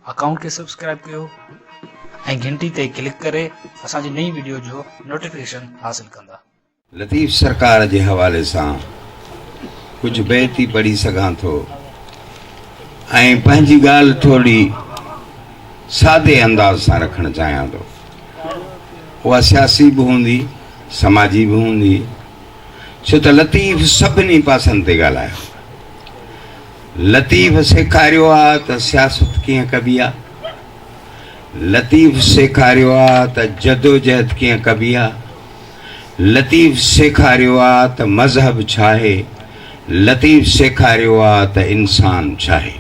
Account के subscribe कयो ऐं घंटी ते क्लिक करे असांजी नई वीडियो जो नोटिफिकेशन हासिल कंदा। लतीफ़ सरकार के हवाले से कुछ बेती पढ़ी सघां थो ऐं पंहिंजी ॻाल्हि थोड़ी सादे अंदाज से रखण चाहियां थो। उहा सियासी भी हूंदी, समाजी भी हूंदी, छो त लतीफ़ सभिनी पासनि ते ॻाल्हायो। लतीफ़ सेखारियो आहे त सियासत कीअं कबी आहे, लतीफ़ सेखारियो आहे त जदोजहद कीअं कबी आहे, लतीफ़ सेखारियो आहे त मज़हब छा आहे, लतीफ़ सेखारियो आहे त इंसान छा आहे,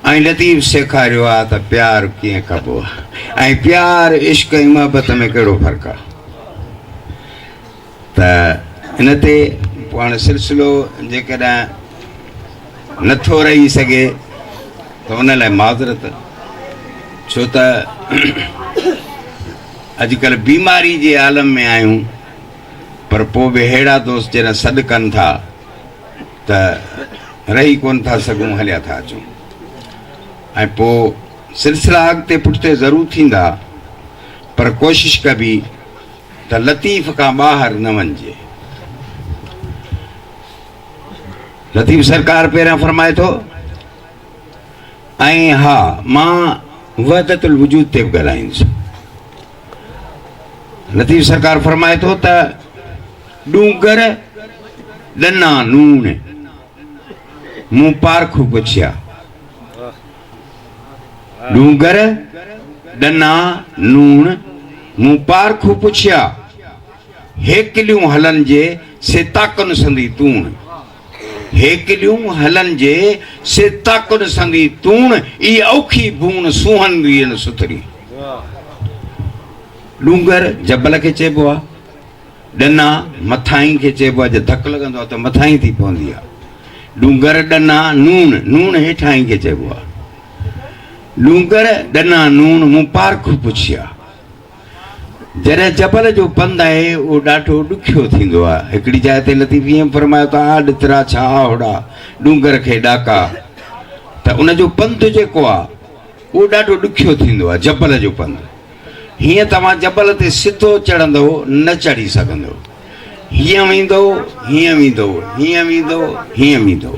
ऐं लतीफ़ सेखारियो आहे त प्यार कीअं कबो आहे, ऐं प्यार इश्क ऐं मोहब्बत में कहिड़ो फ़र्क़ु आहे। त इन ते पाण सिलसिलो जेकॾहिं नथो रही सघे त उन लाइ माज़रत, छो त अॼुकल्ह बीमारी जे आलम में आहियूं, पर पोइ बि अहिड़ा दोस्त जॾहिं सॾु कनि था त रही कोन था सघूं, हलिया था अचूं, ऐं पोइ सिलसिला अॻिते पुठिते ज़रूरु थींदा, पर कोशिशि कबी त लतीफ़ खां ॿाहिरि न वञिजे। लतीफ़ सरकार पहिरियां फरमाए थो, ऐं हा मां वहदतुल वजूद ते बि ॻाल्हाईंदुसि। लतीफ़ सरकार फरमाए थो त डूंगर ॾना नून मूं पारखू पुछिया, डूंगर ॾना नून मूं पारखू पुछिया, हेकलियूं हलन जे से ताकुन संदी तूण, हेकलियूं हलन जे से ताकुन संदी तूण, ई औखी भूण सुहंदी न सुथरी। डूंगर जबल के चइबो आहे, ॾना मथाई के चइबो आहे, जे धक लॻंदो आहे त मथाई थी पवंदी आहे। डूंगर ॾना नून, नून हेठाई के चइबो आहे। डूंगर ॾना नून मूं पारखू पुछिया, जॾहिं जबल जो पंधु आहे उहो ॾाढो ॾुखियो थींदो आहे। हिकिड़ी जाइ ते लतीफ़ ईअं फरमायो त आॾ तिरा छा होड़ा डूंगर खे ॾाका, त उन जो पंधु जेको आहे उहो ॾाढो ॾुखियो थींदो आहे, जबल जो पंधु। हीअं तव्हां जबल ते सिधो चढ़ंदो न चढ़ी सघंदो, हीअं वेंदो हीअं वेंदो, हीअं वेंदो हीअं वेंदो,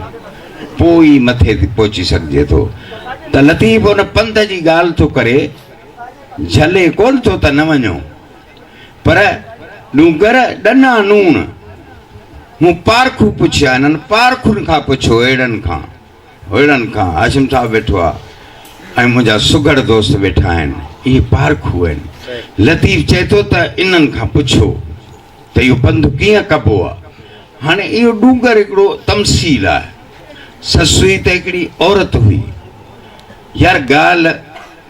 पोइ ई मथे ते पहुची सघिजे थो। त लतीफ़ उन पंध जी ॻाल्हि थो करे, झले कोन थो त न वञो, पर डूंगर ॾना नूण मूं पारखू पुछिया, इन्हनि पारखुनि खां पुछो, अहिड़नि खां। हाशिम साहब वेठो आहे ऐं मुंहिंजा सुघड़ दोस्त वेठा आहिनि, इहे पारखू आहिनि। लतीफ़ चए थो त इन्हनि खां पुछो त इहो पंधु कीअं कबो आहे। हाणे इहो डूंगर हिकिड़ो तमसील आहे। ससुई त हिकिड़ी औरत हुई, यार ॻाल्हि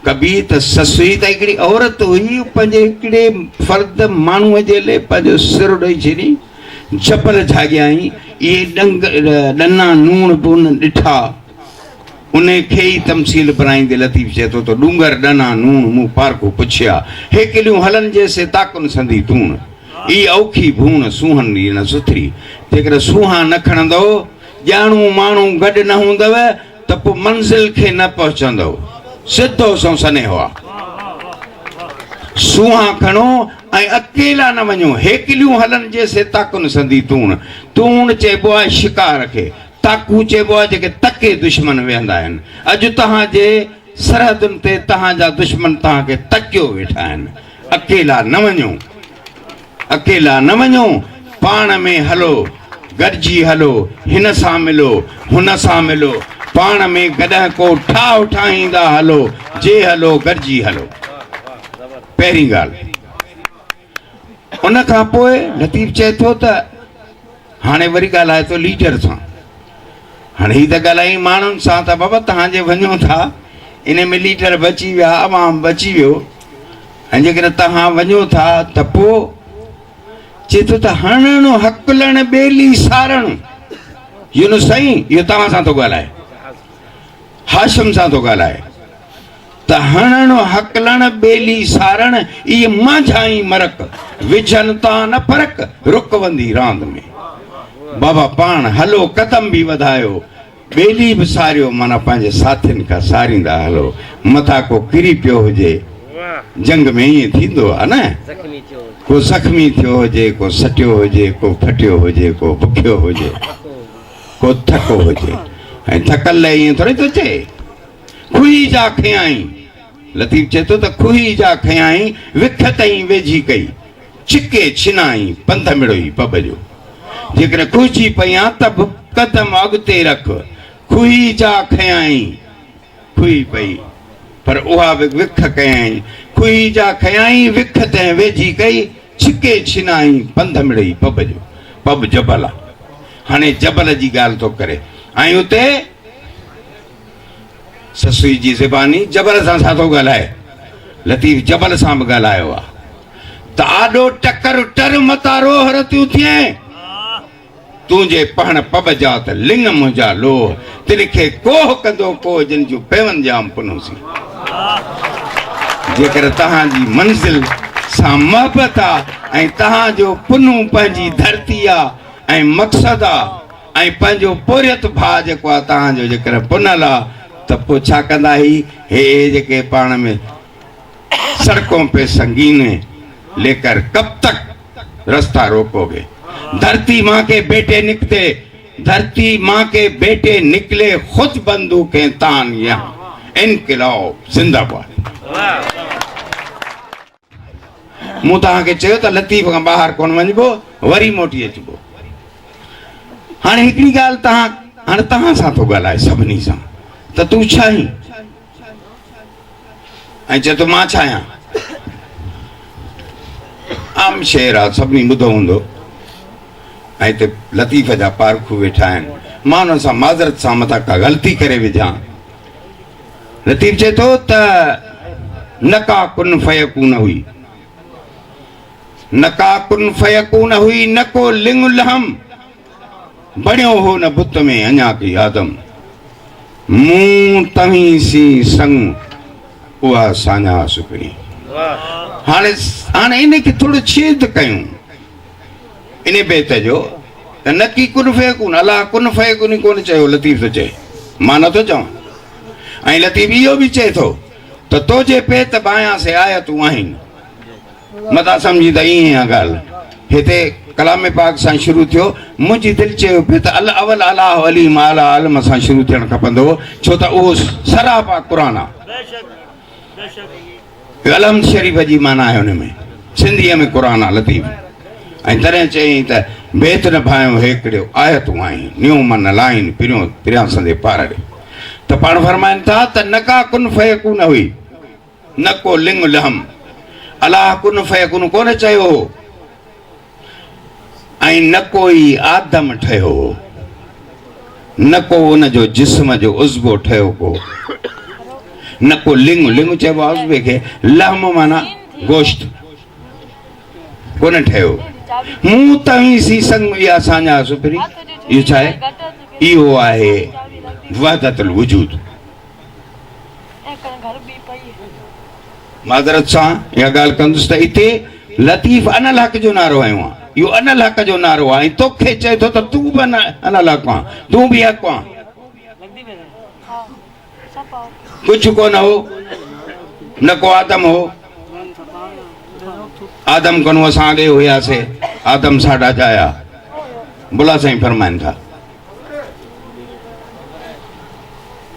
कबी त ससुई त हिकिड़ी औरत हुई, पंहिंजे हिकिड़े फर्द माण्हूअ जे लाइ पंहिंजो सिर ॾेई छॾी, जबल जाॻियाई। इहे ॾना नूण बि उन ॾिठा, उन खे ई तमसील बणाईंदे लतीफ़ चए थो त डूंगर ॾना नूण मूं पारखू पुछिया, हेकलियूं हलन जे से ताकुन संदी तूण, ई औखी भूण सुहंदी न सुथरी। जेकॾहिं सुहा न खणंदो, ॼाणू माण्हू गॾु न हूंदव त पोइ मंज़िल खे न पहुचंदव, सिधो सो सनेहो आहे। सुहा खणो ऐं अकेला न वञो, हेकलियूं हलन जे से ताकुन संदी तूण। तूण चइबो आहे शिकार खे, ताकू चइबो आहे जेके तके दुश्मन वेहंदा आहिनि। अॼु तव्हांजे सरहदुनि ते तव्हांजा दुश्मन तव्हांखे तकियो वेठा आहिनि। अकेला न वञो, अकेला न वञो, पाण में हलो, गॾिजी हलो, हिन सां मिलो हुन सां मिलो, पाण में कॾहिं को ठाह ठाहींदा हलो, जे हलो गॾिजी हलो। पहिरीं ॻाल्हि। उन खां पोइ लतीफ़ चए थो त हाणे वरी ॻाल्हाए थो लीडर सां। हाणे हीअ त ॻाल्हाई माण्हुनि सां त बाबा तव्हांजे वञो था, इन में लीडर बची विया, अवाम बची वियो, ऐं जेकॾहिं तव्हां वञो था त पोइ चए थो त हणणु हकलण ॿेली सारण। इहो न साईं, इहो तव्हां सां थो ॻाल्हाए, हाशिम सां थो ॻाल्हाए त हणणु हकलण ॿेली सारण, इहे मांझाई मरक विझनि था न फर्क रुकवंदी रांदि में। बाबा पाण हलो, कदम बि वधायो, बेली भी सारियो माना पंहिंजे साथियुनि खां सारींदा हलो मथा को किरी पियो हुजे जंग में ईअं थींदो आहे न को ज़ख़्मी थियो हुजे को सटियो हुजे को फटियो हुजे को बुखियो हुजे को थको हुजे ऐं थकल लाइ ईअं थोरी थो चए खुही जा खयाई लतीफ़ चए थो त खुही जा खयाई विख ताईं वेझी कई छिके छिनाई पंध मिड़ोई पब जो जेकॾहिं खुहिजी पई आहे त बि कदम अॻिते रख खुही जा खयाई खुही पई पर उहा बि विख कयई खुही जा खयाई विख ते वेझी कई छिके छिनाई पंध मिड़ई पब जो पब जबल आहे हाणे जबल जी ॻाल्हि थो करे ऐं उते ससुई जी ज़बानी जबल सां छा थो ॻाल्हाए लतीफ़ जबल सां बि ॻाल्हायो आहे त आॾो टकर टर मतारो हर थियूं थिए तुंहिंजे पहण पब जा त लिंग मुंहिंजा लोह तिनखे कोह कंदो कोह जिन जूं पेवन जाम पुनूसी जेकर तव्हांजी मंज़िल सां मोहबत आहे ऐं तव्हांजो पुनू पंहिंजी धरती आहे ऐं मक़सदु आहे ऐं पंहिंजो पोरियत भाउ जेको आहे तव्हांजो जेकर पुनल आहे त पोइ छा कंदा हे जेके पाण में सड़कों पे संगीन लेकर कब तक रास्ता रोकोगे धरती माँ के बेटे निकले धरती माँ के बेटे निकले खुद बंदूकें तान यहाँ इनकलाब जिंदाबाद मूं तव्हांखे चयो त लतीफ़ खां ॿाहिरि कोन वञिबो वरी मोटी अचिबो हाणे हिकिड़ी ॻाल्हि हाणे तव्हां सां थो ॻाल्हाए सभिनी सां त तूं छा आहीं ऐं चए थो मां छा आहियां आम शेर आहे सभिनी ॿुधो हूंदो ऐं हिते लतीफ़ जा पारखू वेठा आहिनि मां हुन सां माज़रत सां मथां का ग़लती करे विझां लतीफ़ चए थो त नका कुन फयकून हुई नका कुन फयकून हुई न को लिंग लहम बणियो हो न बुत में अञा की आदम मूं तव्हीं सी संग उहा साञा सुपिणी हाणे हाणे इनखे थोरो छेद कयूं इन बेत जो त नकी कुन फयकून अलाह कुन फयकून कोन चयो लतीफ़ थो चए मां नथो चवां ऐं लतीफ़ इहो बि चए थो त तोजे पेत बायां से आयतूं आहिनि मता सम्झी त ईअं आहे ॻाल्हि हिते कलाम पाक सां शुरू थियो मुंहिंजी दिलि चयो पियो त अवल अलाह अलीम आला आलम सां शुरू थियणु खपंदो छो त उहो सरापा क़ुर आहे अलम शरीफ़ जी माना आहे हुन में सिंधीअ में क़ुर आहे लतीफ़ ऐं तॾहिं चयईं त बेत न भायो हेकड़ियो आयतूं आहिनि न्यू मन लाइन पिरियां संदे पार ॾे त पाण फरमाइनि था त नका कुन फयकून हुई न को लिंग लहम अलाह कुन फयकून कोन चयो ऐं न कोई आदम ठहियो न को उन जो जिस्म जो उज़्बो ठहियो को न को लिंग लिंग चइबो आहे उज़्बे खे लहम माना गोश्त कोन ठहियो मूं तव्हीं सी संग इहा साञा सुपिरी इहो छा आहे इहो आहे वहदतुल वजूद माज़रत सां इहा ॻाल्हि कंदुसि त हिते लतीफ़ अनल हक़ जो नारो आयो आहे इहो अनल हक़ जो नारो आहे ऐं तोखे चए थो त तूं बि अनल हक़ आहे तूं बि हक़ आहे कुझु कोन हो न को आदम हो आदम कोन असां अॻे हुयासीं आदम साढा जाया बुला साईं फरमाइनि था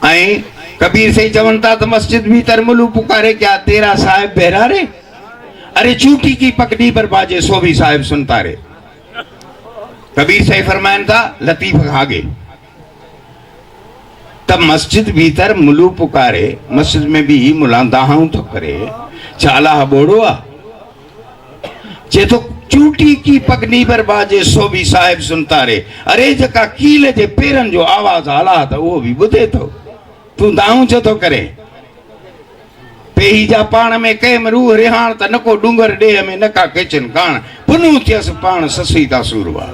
ऐं कबीर से चवन था तो मस्जिद भीतर मुलू पुकारे क्या तेरा साहिब बहरा रे अरे चूटी की पकड़ी पर बाजे सो भी साहिब सुनता रे कबीर से फरमाइन था लतीफ़ आगे तब मस्जिद भीतर मुलू पुकारे मस्जिद में भी मुला दाहाऊं तो करे चाला बोड़ो आ चे तो चूटी की पगनी पर बाजे सो भी साहिब सुनता रे अरे जका कील जे पेरन जो आवाज आला था वो भी बुधे तो तू दाऊं छो तो करे पेही जा पाण में कंहिं रूह रिहाण त नको डूंगर ॾेह में नका केचन काण पुनू थियसि पाण ससी ता सूरवा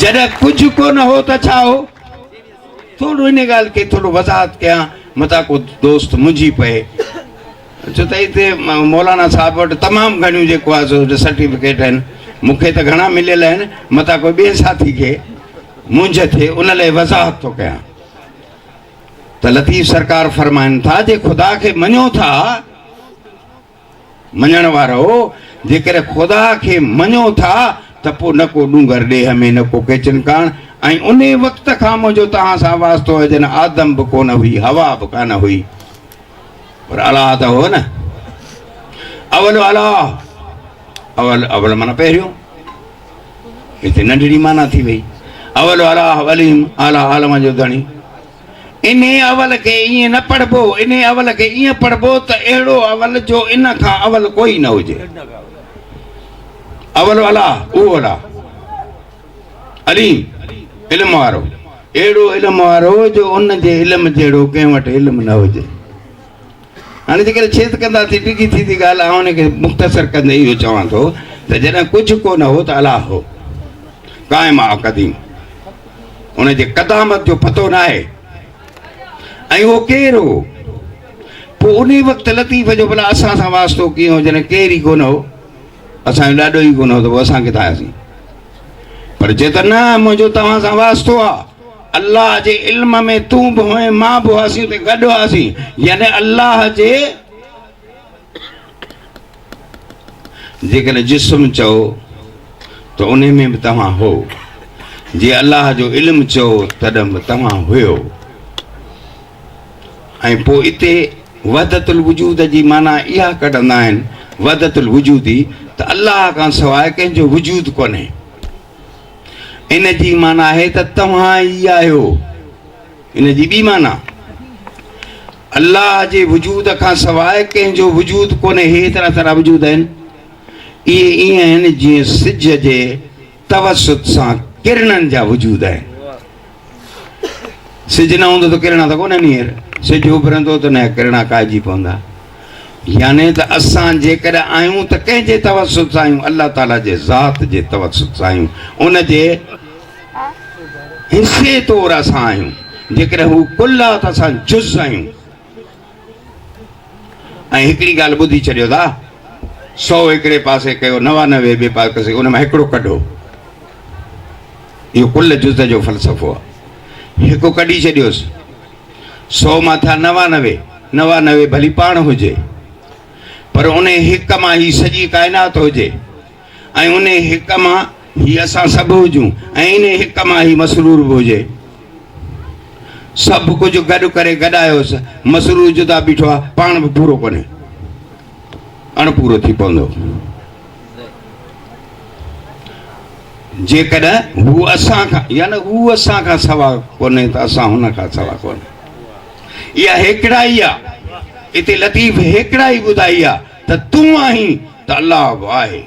जॾहिं कुझु कोन हो त छा हो थोरो इन ॻाल्हि खे थोरो वज़ाहत कयां मता को दोस्त मुंझी पए छो त हिते मौलाना साहिब वटि तमामु घणियूं जेको आहे सर्टिफिकेट आहिनि मूंखे त घणा मिलियल आहिनि मता कोई ॿिए साथी खे मुंझ थे उन लाइ वज़ाहत थो कयां त लतीफ़ सरकार फरमाइनि था जे ख़ुदा खे मञो था, मञण वारो जेकर ख़ुदा खे मञो था त पोइ न को डूंगर ॾेह में न को केचन कान। ऐं उन वक़्त खां मुंहिंजो तव्हां सां वास्तो हुजे न आदम बि कोन हुई, हवा बि कान हुई, पर अलाह त हो न। अवल अलाह, अवल अवल माना पहिरियों, हिते नंढड़ी माना थी वई। अवल अलाह वलीम आला आलम जो धणी। इन अवल खे ईअं न पढ़बो, इन अवल खे ईअं पढ़बो त अहिड़ो अवल जो इन खां अवल कोई न हुजे। अवल अलाह उहो अलाह अलीम इल्म वारो, अहिड़ो इल्म वारो जो उन जे इल्म जहिड़ो कंहिं वटि इल्म न हुजे। हाणे जेकर छेद कंदासीं टिकी थी थी ॻाल्हि, ऐं हुनखे मुख़्तसर कंदे इहो चवां थो त जॾहिं कुझु कोन हो त अलाह हो, क़ाइम आहे क़दीम, उनजे क़दामत जो पतो न आहे। ऐं उहो केरु हो? पोइ उन वक़्तु लतीफ़ जो भला असां सां वास्तो कीअं हो? जॾहिं केर ई कोन हो, असांजो ॾाढो ई कोन हो, त पोइ असां किथां आयासीं? पर चए त न, मुंहिंजो तव्हां सां वास्तो आहे, अल्लाह जे इल्म में तूं बि हुएं मां बि हुआसीं, उते गॾु हुआसीं। यानी अल्लाह जे जेकॾहिं जिस्म चओ त उन में बि तव्हां हो, जे अल्लाह जो इल्म चओ तॾहिं बि तव्हां हुयो। ऐं पोइ इते वहदतुल वजूद जी माना इहा कढंदा आहिनि, वहदतुल वजूदी त अल्लाह खां सवाइ कंहिंजो वजूद कोन्हे। इन जी माना आहे त तव्हां ई आहियो। इन जी ॿी माना, अल्लाह जे वजूद खां सवाइ कंहिंजो वजूद कोन्हे। हे तरह तरह वजूद आहिनि, इहे ईअं आहिनि जीअं सिज जे तवसुत सां किरणनि जा वजूद आहिनि। सिज न हूंदो त किरणा त कोन्हनि, हींअर सिज उभरंदो त न किरणा काइजी पवंदा। यानी त असां जेकॾहिं आहियूं त कंहिंजे तवसुत सां आहियूं? अल्लाह ताला जे ज़ात जे तवसुत सां आहियूं, उन जे हिसे तौर असां आहियूं। जेकॾहिं हू कुल आहे त असां जुज़ आहियूं। ऐं हिकिड़ी ॻाल्हि ॿुधी छॾियो था, 100 हिकिड़े पासे कयो, 99 ॿिए पासे, उन मां हिकिड़ो कढो। इहो कुल जुज़ जो फ़लसफ़ो आहे। हिकु कढी छॾियोसि, 100 मां थिया 99, 99 भली पाण हुजे, पर उन हिक मां ही सॼी काइनात हुजे, ऐं उन हिक मां ही असां सभु हुजूं, ऐं इन हिक मां ही मसरूर बि हुजे। सभु कुझु गॾु करे गॾायोसि, मसरूर जुदा बीठो आहे, पाण बि पूरो कोन्हे, अणपूरो थी पवंदो। जेकॾहिं हू असां खां, यानी हू असां खां सवा कोन्हे त असां हुन खां सवा कोन्हे। इहा हिकिड़ाई आहे। इते लतीफ़ हिकिड़ाई ॿुधाई आहे त तूं आहीं त अलाह बि आहे।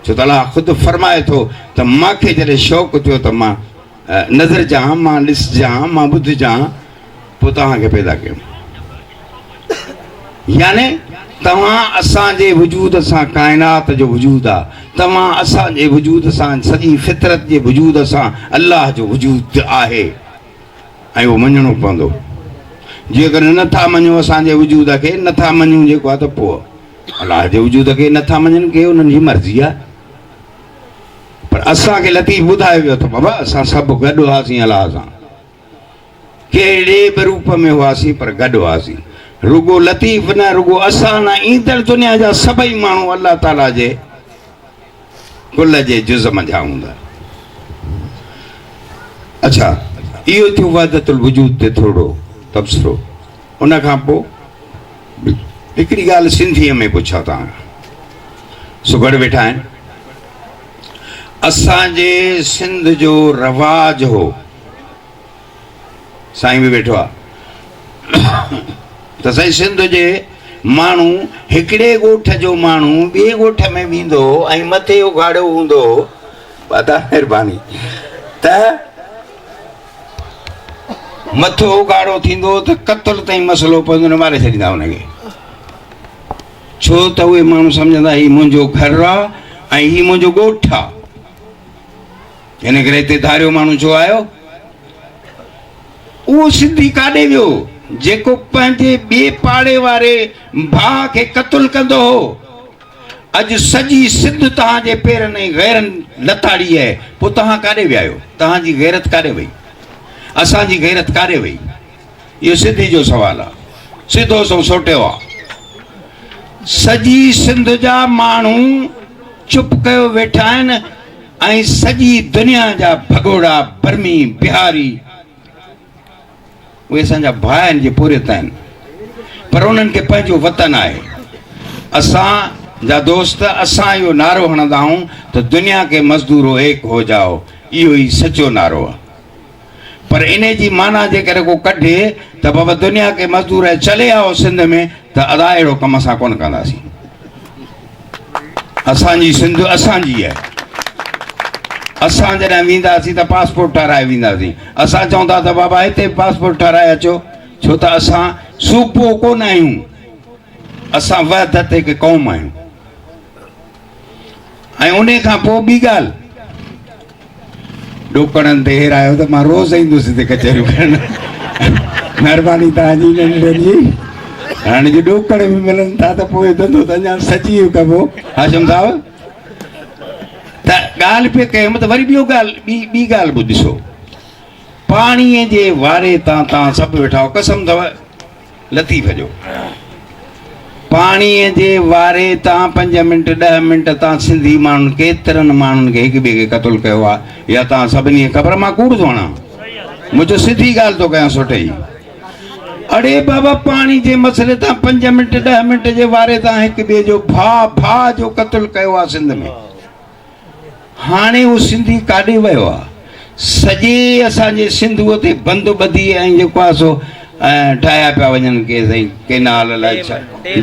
छो त अलाह ख़ुदि फरमाए थो त मूंखे जॾहिं शौक़ु थियो त मां नज़र जां, मां ॾिसजां, मां ॿुधजां, पोइ तव्हांखे पैदा कयो। यानी तव्हां असांजे वजूद सां काइनात जो वजूद आहे, तव्हां असांजे वजूद सां, सॼी फितरत जे वजूद सां अल्लाह जो वजूद आहे, ऐं उहो मञणो पवंदो। जेकर नथा मञूं असांजे वजूद खे, नथा मञूं जेको आहे, त पोइ अलाह जे वजूद खे नथा मञनि के उन्हनि जी मर्ज़ी आहे। पर असांखे लतीफ़ ॿुधायो वियो त बाबा असां सभु गॾु हुआसीं अलाह सां, कहिड़े बि रूप में हुआसीं, पर गॾु हुआसीं। रुगो लतीफ़ न, रुगो असां न, ईंदड़ दुनिया जा सभई माण्हू अल्लाह ताला जे कुल जे जुज़म जा हूंदा। अच्छा, इहो थियो वहदतुल वजूद ते थोरो तबसरो। उन खां पोइ हिकिड़ी ॻाल्हि सिंधीअ में पुछां तव्हां, सुगड़ वेठा आहिनि। असांजे सिंध जो रवाज हो, साईं बि वेठो आहे, त साईं सिंध जे माण्हू हिकिड़े ॻोठ जो माण्हू ॿिए ॻोठ में वेंदो ऐं मथे उघाड़ो हूंदो, बादा महिरबानी, त मथो उघाड़ो थींदो त क़त्ल ताईं मसइलो पवंदो, न मारे छॾींदा हुनखे। छो त उहे माण्हू सम्झंदा ही मुंहिंजो घरु आहे ऐं ही मुंहिंजो ॻोठु आहे। हिन करे हिते धारियो माण्हू छो आयो? उहो सिंधी काॾे वियो जेको पंहिंजे ॿिए पाड़े वारे भाउ खे क़त्ल कंदो हो, अज सजी सिंध तव्हांजे पेरनि ऐं गैरनि लताड़ी है, पोइ तव्हां काॾे विया आहियो? तव्हांजी गैरत काॾे वई? असांजी गैरत काॾे वई? इहो सिधी जो सवाल आहे, सिधो सो सोटियो आहे। सजी सिंध जा माण्हू चुप कयो वेठा आहिनि ऐं सॼी दुनिया जा भगोड़ा बर्मी बिहारी उहे असांजा भाउ आहिनि जे पुरियत आहिनि, पर उन्हनि खे पंहिंजो वतन आहे। असां जा दोस्त असां इहो नारो हणंदा आहियूं त दुनिया के मज़दूरो एक हो जाओ, इहो ई सचो नारो आहे। पर इन जी माना जे करे को कढे त बाबा दुनिया के मज़दूर चले आओ सिंध में, त अदा अहिड़ो कमु असां कोन कंदासीं। असांजी सिंध असांजी आहे। असां जॾहिं वेंदासीं त पासपोर्ट ठाराए वेंदासीं। असां चवंदा त बाबा हिते पासपोर्ट ठाराए अचो, छो त असां सूपो कोन आहियूं, असां वहदत हिकु क़ौम आहियूं। ऐं उन खां पोइ ॿी ॻाल्हि, ॾोकड़नि ते हेरायो त मां रोज़ ईंदुसि हिते कचहरियूं करणु। महिरबानी तव्हांजी नंढनि जी। हाणे जो ॾोकड़ बि मिलनि था त पोइ धंधो त अञा सची कबो। हाशिम साहिबु त ॻाल्हि पिए कयूं त वरी ॿी ॻाल्हि बि ॾिसो, पाणीअ जे वारे तां तव्हां सभु वेठा हो, कसम अथव लतीफ़ जो, पाणीअ जे वारे तां 5 मिंट 10 मिंट तव्हां सिंधी माण्हुनि केतिरनि माण्हुनि खे हिक ॿिए खे क़तलु कयो आहे, या तव्हां सभिनी खे ख़बर, मां कूड़ थो हणां, मुंहिंजो सिधी ॻाल्हि थो कयां सुठे ई। अड़े बाबा पाणी जे मसइले तां 5 मिंट 10 मिंट जे वारे तां हिक ॿिए जो भाउ जो क़तलु कयो आहे सिंध में। हाणे उहो सिंधी काॾे वियो आहे? सॼे असांजे सिंधूअ ते बंदि ॿधी ऐं जेको आहे सो ठाहिया पिया वञनि के साईं केनाल अलाए छा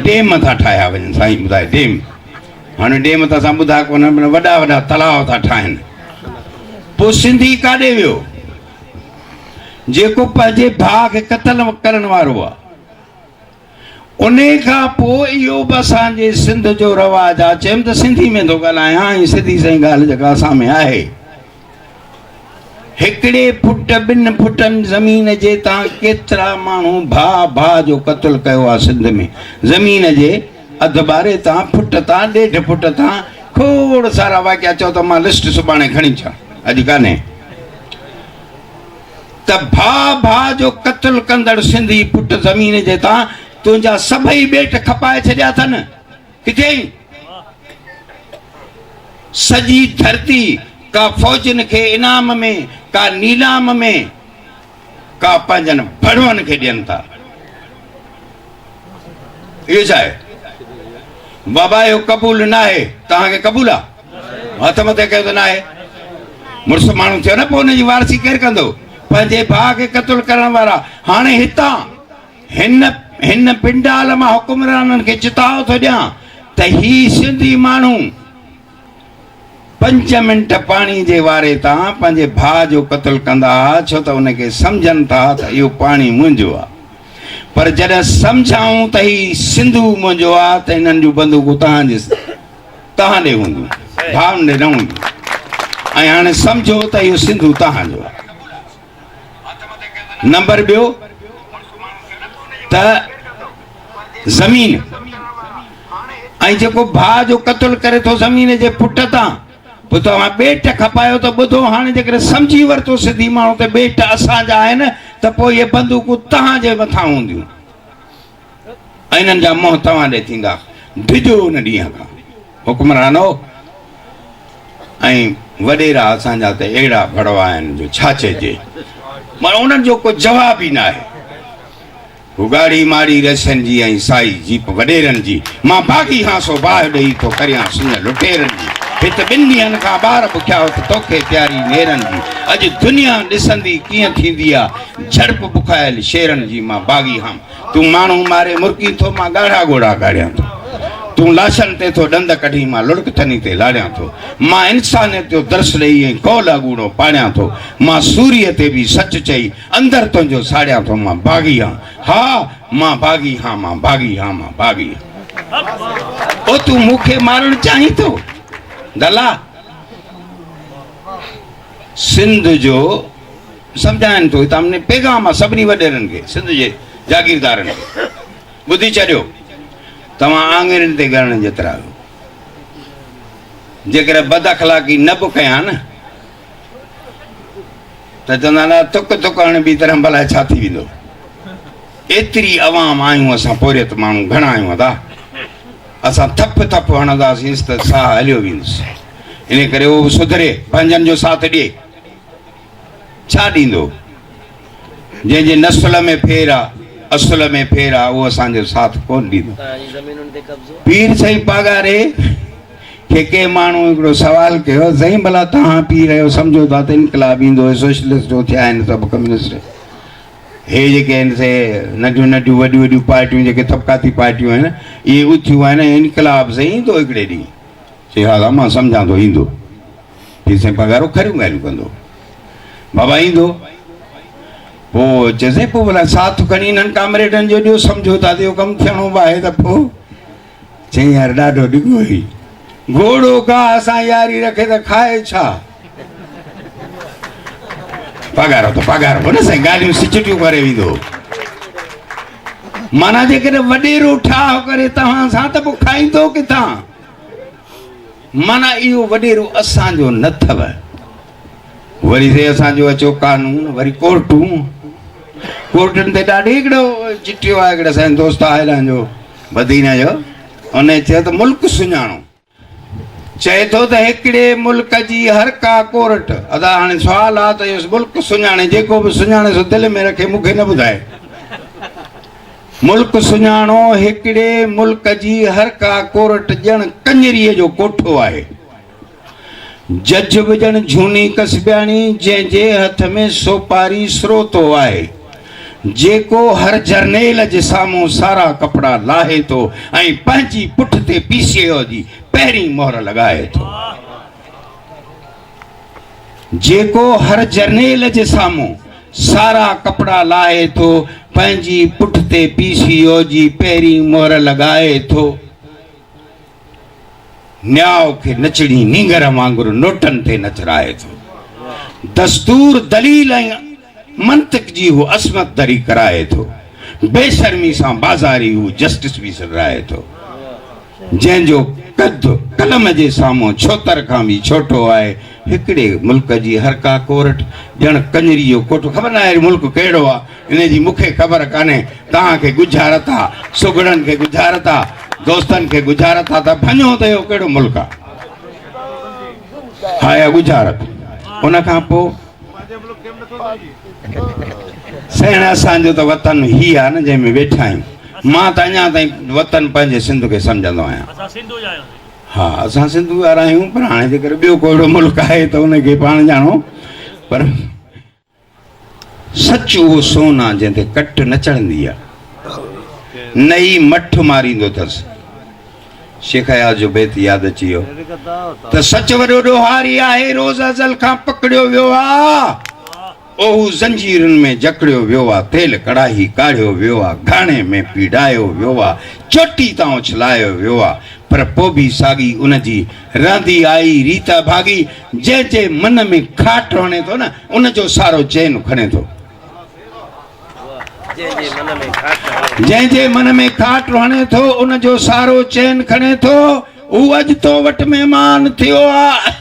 डेम था ठाहिया वञनि। साईं ॿुधाए डेम, हाणे डेम त असां ॿुधा कोन, वॾा वॾा तलाव था ठाहिनि। पोइ सिंधी काॾे वियो जेको पंहिंजे भाउ खे क़तल करण वारो आहे? उन खां पोइ इहो बि असांजे सिंध जो रवाजु आहे। चयमि त सिंधी में थो ॻाल्हायां, ऐं सिधी साईं ॻाल्हि जेका असां में आहे, हिकिड़े फुट 2 फुटनि ज़मीन जे तां केतिरा माण्हू भाउ जो क़तलु कयो आहे सिंध में। ज़मीन जे अधु ॿारे तां फुट तां 1.5 फुट तां खोड़ सारा वाक़िया। चओ त मां लिस्ट सुभाणे खणी अचां, अॼु कान्हे। त भाउ जो क़तलु कंदड़ सिंधी पुट ज़मीन जे तां तुंहिंजा सभई ॿेट खपाए छॾिया अथनि। किथे? सॼी धरती का फ़ौजनि खे इनाम में, का नीलाम में, का पंहिंजनि भड़वनि खे ॾियनि था। इहो छा आहे बाबा? इहो क़बूल न आहे। तव्हांखे क़बूल आहे? हथ मथे कयो त न आहे। मुड़ुसु माण्हू थियो न, पोइ हुनजी वारसी केरु कंदो? पंहिंजे भाउ खे क़तलु करण वारा। हाणे हितां हिन पिंडाल मां हुकुमराननि खे चिताव थो ॾियां त ही सिंधी माण्हू 5 मिंट पाणी जे वारे तां पंहिंजे भाउ जो क़तलु कंदा, छो त हुनखे सम्झनि था त इहो पाणी मुंहिंजो आहे। पर जॾहिं सम्झाऊं त ही सिंधू मुंहिंजो आहे, त हिननि जूं बंदूकूं तव्हां ॾे हूंदियूं, भाउनि ॾे न हूंदियूं। ऐं हाणे सम्झो त इहो सिंधू तव्हांजो आहे। नंबर ॿियो त ज़मीन, ऐं जेको भाउ जो क़तलु करे थो ज़मीन जे पुट तां, पोइ तव्हां ॿेट खपायो त ॿुधो, हाणे जेकॾहिं सम्झी वरितो सिंधी माण्हू त ॿेट असांजा आहिनि, त पोइ इहे बंदूकूं तव्हांजे मथां हूंदियूं ऐं हिननि जा मुंहं तव्हां ॾे थींदा। डिॼो हुन ॾींहं खां हुकुमरानो ऐं वॾेरा असांजा त अहिड़ा भड़वा आहिनि जो छा चइजे, पर उन्हनि जो को जवाब ई न आहे। उगाड़ी माड़ी रसियनि जी ऐं साई जीप वॾेरनि जी, मां भागी हां सो बाहि ॾेई थो करियां सुन लुटेरनि जी। हिते 2 ॾींहंनि खां ॿार बुखिया हो त तोखे प्यारी नेरनि जी। अॼु दुनिया ॾिसंदी कीअं थींदी आहे झड़प बुखायल शेरनि जी। मां भागी हां, तूं माण्हू मारे मुर्की थो, मां ॻाढ़ा ॻोढ़ा गाड़ियां थो। तूं लाशनि ते थो ॾंद कढी, मां लुड़क थनी ते लाड़ियां थो। मां इंसानियत जो दर्श ॾेई ऐं कौल अॻूड़ो पाड़ियां थो। मां सूर्य ते बि सच चई अंदरि तुंहिंजो साड़ियां थो। मां भागी हां, हा मां भागी हां, मां भागी हां, मां भागी हां। ओ तूं मूंखे मारणु चाहीं थो दला? सिंध जो सम्झाइनि थो हितां पैगाम आहे सभिनी वॾेरनि खे, सिंध जे जागीरदारनि खे। ॿुधी छॾियो, तव्हां आङिरियुनि ते ॻणण जेतिरा जेकर बद अखलाकी न बि कयां न त चवंदा न तुक तुक हण बि तरह भला छा थी वेंदो। एतिरी अवाम आहियूं असां पोरियत माण्हू घणा आहियूं अदा, असां थप थप हणंदासीं त साह हलियो वेंदुसि। इन करे उहो सुधरे, पंहिंजनि जो साथ ॾिए। छा ॾींदो? जंहिंजे नसुल में फेर आहे, असुल में फेर आहे, उहो असांजो साथ कोन ॾींदो। पीर साईं पागारे खे के माण्हू हिकिड़ो सवाल कयो, साईं भला तव्हां पीर आहियो, सम्झो था त इनकलाब ईंदो, सोशलिस्ट जो थिया आहिनि सभु कम्युनिस्ट, हे जेके आहिनि से नंढियूं नंढियूं वॾियूं वॾियूं पार्टियूं जेके तबक़ाती पार्टियूं आहिनि, इहे उथियूं आहिनि, इनकलाब साईं ईंदो हिकिड़े ॾींहुं। चई हा मां सम्झां थो ईंदो। पीर साईं पघारो खरियूं ॻाल्हियूं कंदो, बाबा ईंदो। पोइ चएसि पोइ भला साथ खणी हिननि कामरेडनि जो ॾियो, सम्झो था त इहो कमु थियणो बि आहे त पोइ। चई यार ॾाढो ॾिघो हुई, घोड़ो का असां यारी रखे त खाए छा। पघारो त पघारो न साईं, ॻाल्हियूं सिचटियूं करे वेंदो। माना जेकॾहिं वॾेरो ठाह करे तव्हां सां त पोइ खाईंदो किथां। माना इहो वॾेरो असांजो न अथव। वरी से असांजो अचो कानून, वरी कोर्टूं, कोर्टुनि ते ॾाढी हिकिड़ो चिठियो आहे हिकिड़े असांजे दोस्त आहे जो मदीना जो, उन चयो त मुल्क सुञाणो। चए थो त हिकिड़े मुल्क जी हर का कोर्ट, अदा हाणे सुवाल आहे त इहो मुल्क सुञाणे, जेको बि सुञाणे सो दिलि में रखे, मूंखे न ॿुधाए। मुल्क सुञाणो, हिकिड़े मुल्क जी हर का कोर्ट ॼण कंजरीअ जो कोठो आहे। जज बि ॼण झूनी कसबियाणी, जंहिंजे हथ में सोपारी स्रोतो आहे, जेको हर जर्नेल जे साम्हूं सारा कपिड़ा लाहे थो ऐं पंहिंजी पुठ ते पीसीओ जी पहिरीं मोहर लॻाए थो। जेको हर जर्नेल जे साम्हूं सारा कपिड़ा लाहे थो, पंहिंजी पुठ ते पीसीओ जी पहिरीं मोहर लॻाए थो। न्याउ खे नचड़ी नींगर वांगुरु नोटनि ते नचराए थो। दस्तूर दलील ऐं मंतिक जी हू असमत दरी कराए थो। बेशर्मी सां बाज़ारी हू जस्टिस बि सॾाए थो। जंहिंजो कद कलम जे साम्हूं छोतर खां बि छोटो आहे, हिकिड़े मुल्क जी हर का कोर्ट ॼण कंजरी जो कोठो। ख़बर न आहे मुल्क कहिड़ो आहे, इन जी मूंखे ख़बर कान्हे। तव्हांखे गुज़ारत आहे, सुगड़नि खे गुज़ारत आहे, दोस्तनि खे गुज़ारत आहे, त भञो त इहो कहिड़ो मुल्क आहे। हा गुज़ारत। उन खां पोइ सेण असांजो त वतन ही आहे न जंहिंमें वेठा आहियूं। मां त अञा ताईं वतन पंहिंजे सिंध खे सम्झंदो आहियां। हा असां सिंध वारा आहियूं, पर हाणे जेकर ॿियो कोई मुल्क आहे त उनखे पाण ॼाणो। पर सच उहो सोन आहे जंहिं ते कट न चढ़ंदी आहे, नई मठ मारींदो अथसि। शेख हयात जो बेत यादि अची वियो त सच वॾो ॾोहारी आहे, रोज़ अज़ल खां पकड़ियो वियो आहे, ओहू ज़ंजीरुनि में जकड़ियो वियो आहे, तेल कढ़ाई काढ़ियो वियो आहे, घाणे में पीड़ायो वियो आहे, चोटी तां उछलायो वियो आहे, पर पोइ बि साॻी उनजी रहंदी आई रीता भागी। जंहिंजे मन में खाट हणे थो न, उनजो सारो चैन खणे थो। जंहिंजे मन में खाट हणे थो, उनजो सारो चैन खणे थो। हू अॼु तो वटि महिमान थियो आहे,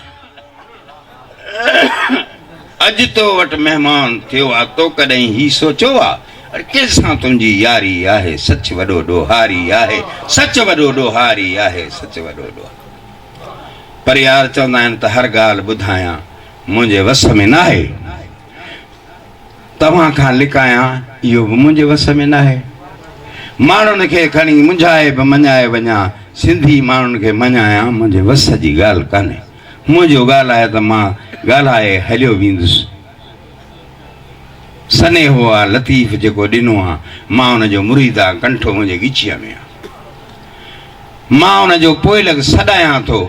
अॼु तो वटि महिमान थियो आहे, तो कॾहिं ही सोचियो आहे कंहिंसां तुंहिंजी यारी आहे, सच वॾो ॾोहारी आहे, सच वॾो ॾोहारी आहे, सच वॾो ॾोहारी। पर यार चवंदा आहिनि त हर ॻाल्हि ॿुधायां मुंहिंजे वस में न आहे, तव्हां खां लिकायां इहो बि मुंहिंजे वस में न आहे। माण्हुनि खे खणी मुंझाए बि मञाए वञा, सिंधी माण्हुनि खे मञायां मुंहिंजे वस जी ॻाल्हि कान्हे। मुंहिंजो ॻाल्हि आहे त मां ॻाल्हाए हलियो वेंदुसि। सनेहो आहे लतीफ़ जेको ॾिनो आहे, मां हुनजो मुरीद आहे, कंठो मुंहिंजे ॻिचीअ में आहे। मां हुनजो पोइ लॻ सॾायां थो,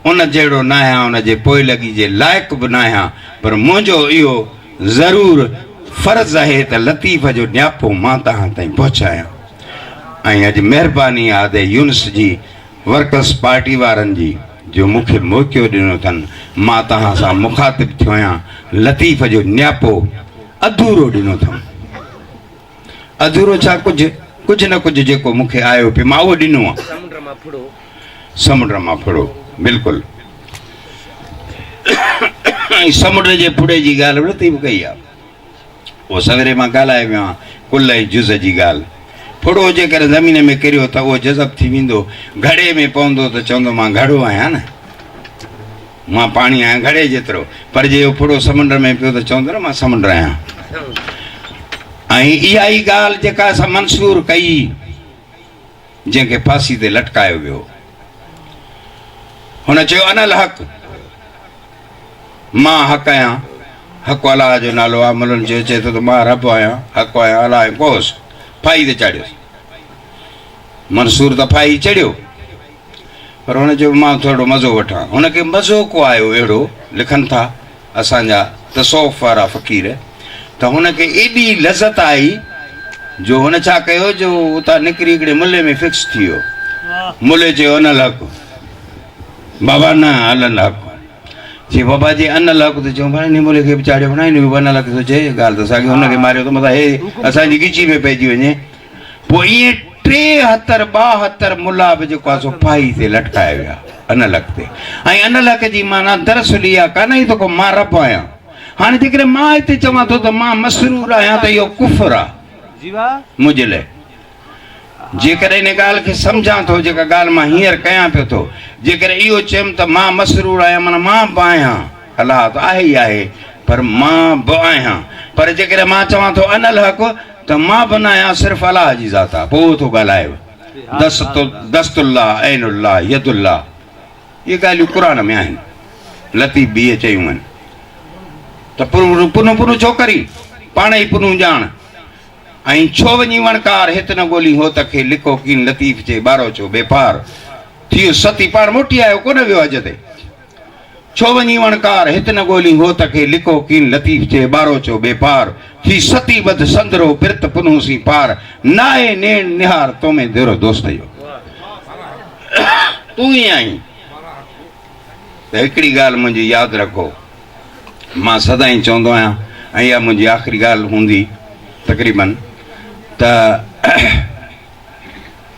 उन जहिड़ो न आहियां, हुनजे पोइ लॻी जे लाइक़ु बि न आहियां, पर मुंहिंजो इहो ज़रूरु फ़र्ज़ु आहे त लतीफ़ जो न्यापो मां तव्हां ताईं पहुचायां। ऐं अॼु महिरबानी आहे आदे यूनिस जी वर्कर्स पार्टी वारनि जी जो मूंखे मौक़ो ॾिनो अथनि, मां तव्हां सां मुखातिब थियो आहियां। लतीफ़ जो न्यापो अधूरो ॾिनो अथऊं। अधूरो छा, कुझु न कुझु जेको मूंखे आयो पियो मां उहो ॾिनो आहे। समुंड मां फुड़ो, बिल्कुलु। समुंड जे पुड़े जी ॻाल्हि वरिती बि कई आहे उहो सवेरे मां ॻाल्हाए वियो आहियां कुल ऐं जुज़ जी ॻाल्हि फुड़ो जेकर ज़मीन में किरियो त उहो जज़ब थी वेंदो घड़े में पवंदो त चवंदो मां घड़ो आहियां न मां पाणी आहियां घड़े जेतिरो पर जे उहो फुड़ो समुंड में पियो त चवंदो न मां समुंड आहियां ऐं इहा ई ॻाल्हि जेका असां मंसूर कई जंहिंखे फांसी ते लटकायो वियो हुन चयो अनल हक़ मां हक़ आहियां हक़ अलाह जो नालो आहे मुलनि जो चए थो त मां रब आहियां हक़ आहियां अलाह ऐं कोस फाई ते चाढ़ियोसि मंसूर त फाई चढ़ियो पर हुन चयो मां थोरो मज़ो वठां हुनखे मज़ो को आयो अहिड़ो लिखनि था असांजा तसौफ़ वारा फ़क़ीर त हुनखे एॾी लज़त आई जो हुन छा कयो जो उतां निकिरी हिकिड़े मुले में फिक्स थी वियो मुले चयो अनल हक़ बाबा न अनल हक़ चई बाबा जी अनल हक़ त चऊं भाई मुले खे बि चाढ़ियो न अनल हक़ थो चए ॻाल्हि त असांखे हुनखे मारियो त मथां हे असांजी गिची में पइजी वञे पोइ ईअं 73 मुला बि जेको आहे सो फाई ते लटकाया विया अनल हक़ ते ऐं अनल हक़ जी माना दरअसल इहा कान ई त को मां रब आहियां हाणे जेकॾहिं मां हिते चवां थो त मां मसरूर आहियां त इहो कुफर आहे मुंहिंजे लाइ जेकर इन ॻाल्हि खे सम्झां थो जेका ॻाल्हि मां हींअर कयां पियो थो जेकर इहो चयुमि त मां मसरूर आहियां माना मां बि आहियां अलाह त आहे ई आहे पर मां बि आहियां पर जेकर मां चवां थो अनल हक़ त मां बि न आहियां सिर्फ़ु अलाह जी ज़ात आहे पोइ थो ॻाल्हाए दस्तुल्लाह ऐनुल्लाह यदुल्लाह इहे ॻाल्हियूं क़ुर में आहिनि लतीफ़ बि इहे चयूं आहिनि त पुनू छो करी पाण ई पुनू ॼाण ऐं छो वञी वणकार हित न ॻोल्ही हो त खे लिको कीन लतीफ़ जे ॿारो छो बेपार थी सती पाण मोटी आयो कोन वियो अॼु ते छो वञी वणकार हित न ॻोल्ही हो त खे लिको कीन लतीफ़ जे ॿारो छो बेपार थी सती बद संदरो पिरत पुनू सी पार नाए नेण निहार तो में देरो दोस्त जो तूं ई आहीं त हिकिड़ी ॻाल्हि मुंहिंजी यादि रखो मां सदाईं चवंदो आहियां ऐं इहा मुंहिंजी आख़िरी ॻाल्हि हूंदी तक़रीबन त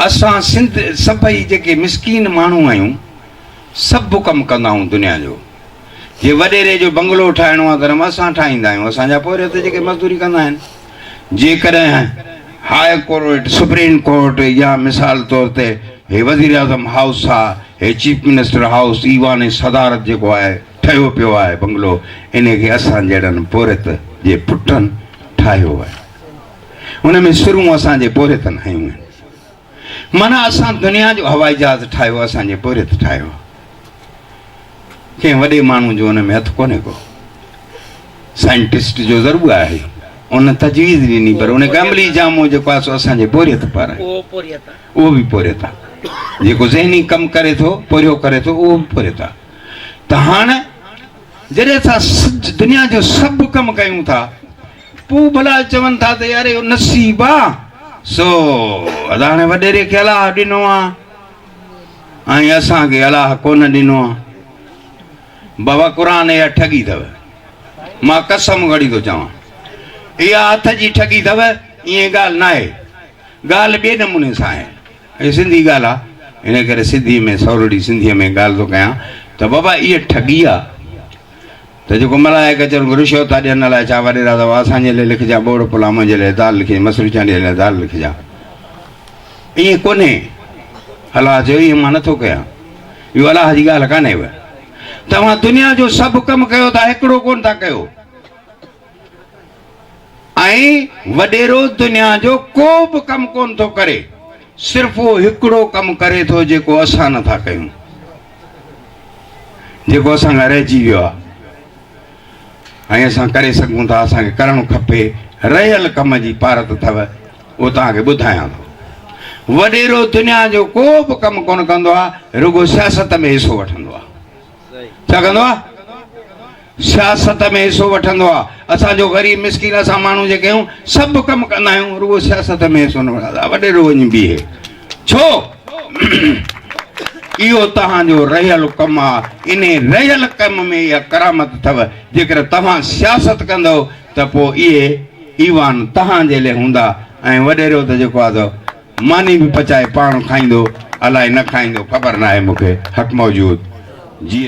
असां सिंध सभई जेके मिसकीन माण्हू आहियूं सभु कमु कंदा आहियूं दुनिया जो जे वॾेरे जो बंगलो ठाहिणो आहे धर्म असां ठाहींदा आहियूं असांजा पोरे ते जेके मज़दूरी कंदा आहिनि जेकॾहिं हाई कोर्ट सुप्रीम कोर्ट या मिसाल तौर ते हे वज़ीर आज़म हाउस आहे हे चीफ मिनिस्टर हाउस ईवान सदारत जेको आहे ठहियो पियो आहे बंगलो इन खे असां जहिड़नि पोरित जे पुटनि ठाहियो आहे हुन में शुरू असांजे पोरितनि हयूं आहिनि माना असां दुनिया जो हवाई जहाज़ ठाहियो असांजे पोरित ठाहियो कंहिं वॾे माण्हू जो हुन में हथु कोन्हे को साइंटिस्ट जो ज़रूरु आहे उन तजवीज़ ॾिनी पर उन अमली जामो जेको आहे सो असांजे पोरियत पर आहे उहो बि पोरियत आहे जेको ज़हनी कमु करे थो पोरियो करे थो उहो बि पोरियत आहे त हाणे जॾहिं असां दुनिया जो सभु कमु कयूं था पोइ भला चवनि था त यार इहो नसीब आहे सो हाणे वॾेरे खे अलाह ॾिनो आहे ऐं असांखे अलाह कोन ॾिनो आहे बाबा क़ुर इहा ठगी अथव मां कसम घड़ी थो चवां इहा हथ जी ठगी अथव ईअं ॻाल्हि न आहे ॻाल्हि ॿिए नमूने सां आहे हीअ सिंधी ॻाल्हि आहे इन करे सिंधी में सवलड़ी सिंधीअ में ॻाल्हि थो कयां त बाबा इहा ठगी आहे त जेको मलायक अचनि रिश्वत था ॾियण लाइ छा वॾेरा अथव असांजे लाइ लिखिजा बोड़ पुलाव मुंहिंजे लाइ दाल लिखिजे मसूर चांडीअ लाइ दाल लिखिजा ईअं कोन्हे अलाह चयो ईअं मां नथो कयां इहो अलाह जी ॻाल्हि कान्हे तव्हां दुनिया जो सभु कमु कयो था हिकिड़ो कोन था कयो ऐं वॾेरो दुनिया जो को बि कमु कोन थो करे सिर्फ़ु उहो हिकिड़ो कमु करे थो जेको असां नथा कयूं जेको असां खां रहिजी वियो आहे ऐं असां करे सघूं था असांखे करणु खपे रहियल कम जी पारत अथव उहो तव्हांखे ॿुधायां थो वॾेरो दुनिया जो को बि कमु कोन कंदो आहे रुगो सियासत में हिसो वठंदो आहे छा कंदो आहे सियासत में हिसो वठंदो आहे असांजो ग़रीब मिसकीन असां माण्हू जेके आहियूं सभु कमु कंदा आहियूं रुगो सियासत में हिसो न वठंदा वॾेरो वञी बीहे छो इहो तव्हांजो रहियल कमु आहे इन रहियल कम में इहा करामत अथव जेकर तव्हां सियासत कंदव त पोइ इहे ईवान तव्हांजे लाइ हूंदा ऐं वॾेरो त जेको आहे त मानी बि पचाए पाण खाईंदो अलाए न खाईंदो ख़बर न आहे मूंखे हक़ मौजूद जी